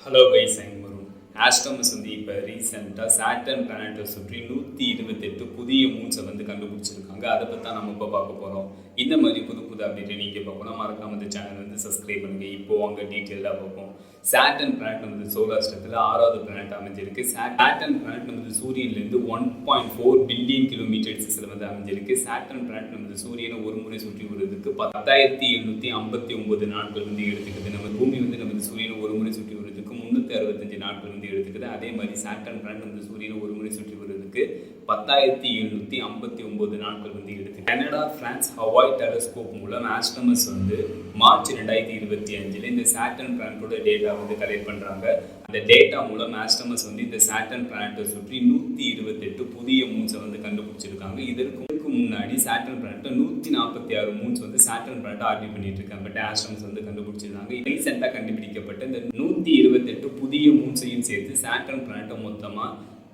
Hello guys, I'm Varun. Astronomers இப்போ ரீசெண்டாக Saturn பிளானட்டை சுற்றி 128 புதிய மூன்ஸை கண்டுபிடிச்சிருக்காங்க. அதை பற்றி தான் நம்ம இப்போ பார்க்க போகிறோம். இந்த மாதிரி புது புது அப்டேட்டை நீங்கள் பார்க்கணும், மறக்காம இந்த சேனல் சப்ஸ்கிரைப் பண்ணுங்க. இப்போ அங்கே டீட்டெயிலாக பார்ப்போம். சாட்டர்ன் பிளானட் சோலார் சிஸ்டத்தில் 6வது பிளானட் அமைஞ்சிருக்கு. சாட்டர்ன் பிளானட் சூரியன்லேருந்து 1.4 பில்லியன் கிலோமீட்டர் டிஸ்டன்ஸில் அமைஞ்சிருக்கு. சாட்டர்ன் பிளானட் சூரியனை ஒரு முறை சுற்றி வருவதற்கு 10,759 நாட்கள் எடுத்துக்குது. நம்ம பூமி நம்ம சூரியனை ஒரு முறை சுற்றி வருவதற்கு 365 நாட்கள் எடுத்துக்குது. அதே மாதிரி சாட்டர்ன் பிளானட் சூரியனை ஒரு முறை சுற்றி வருவதற்கு 10,759 நாட்கள் எடுத்துக்கு. கனடா, பிரான்ஸ், ஹவாய் டெலஸ்கோப் மூலம் ஆஸ்ட்ரோமஸ் மார்ச் 2025 இந்த சாட்டர்ன் பிளானட்டோட டேட்டா கலெக்ட் பண்றாங்க. அந்த டேட்டா மூலம் ஆஸ்ட்ரோமஸ் இந்த சாட்டர்ன் பிளானட்டை சுற்றி 128 புதிய மூன்ஸை கண்டுபிடிச்சிருக்காங்க. இதற்கு முன்னாடி Saturn planet 146 moons Saturn planet orbit பண்ணிட்டு இருக்காங்க. பட் ஆஸ்ட்ரோமஸ் கண்டுபிடிச்சிருக்காங்க. ரீசெண்டாக கண்டுபிடிக்கப்பட்ட இந்த 128 புதிய மூன்ஸையும் சேர்த்து சாட்டர்ன் பிளானட்டை மொத்தமா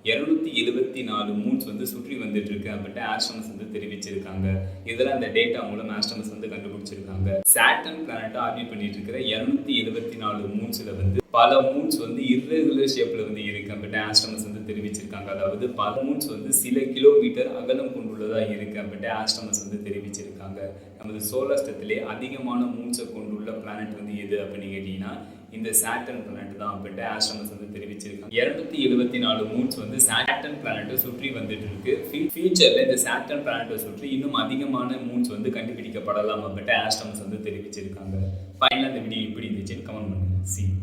274 மூன்ஸ் சுற்றி வந்துட்டு இருக்கு அப்படின்ட்டு ஆஸ்ட்ரோனஸ் தெரிவிச்சிருக்காங்க. இதெல்லாம் அந்த டேட்டா மூலம் ஆஸ்ட்ரோனஸ் கண்டுபிடிச்சிருக்காங்க. சாட்டர்ன் பிளானட்டை ஆர்பிட் பண்ணிட்டு இருக்கிற 274 மூன்ஸ்ல பல மூன்ஸ் இர்ரெகுலர் ஷேப்ல இருக்கு அப்படின்ட்டு ஆஸ்ட்ரோனஸ் தெரிவிச்சிருக்காங்க. அதாவது பல மூன்ஸ் சில கிலோமீட்டர் அகலம் கொண்டுள்ளதா இருக்கு அப்படின்ட்டு ஆஸ்ட்ரோனஸ் தெரிவிச்சிருக்காங்க. நமது சோலார் சிஸ்டத்திலே அதிகமான மூன்ஸை கொண்டுள்ள பிளானட் எது அப்படின்னு கேட்டீங்கன்னா இந்த சாட்டர்ன் பிளானட் தான் அப்படின்ட்டு ஆஸ்ட்ரோனஸ் தெரிவிச்சிருக்காங்க. 274 மூன்ஸ் சாட்டர்ன் பிளானட்டை சுற்றி வந்துட்டு இருக்கு. ஃபியூச்சர்ல இந்த சாட்டர்ன் பிளானட்டை சுற்றி இன்னும் அதிகமான மூன்ஸ் கண்டுபிடிக்கப்படலாம் அப்படின்ட்டு ஆஸ்ட்ரோனஸ் தெரிவிச்சிருக்காங்க. ஃபைனலாக இந்த வீடியோ எப்படி இருந்துச்சுன்னு கமெண்ட் பண்ணுங்க.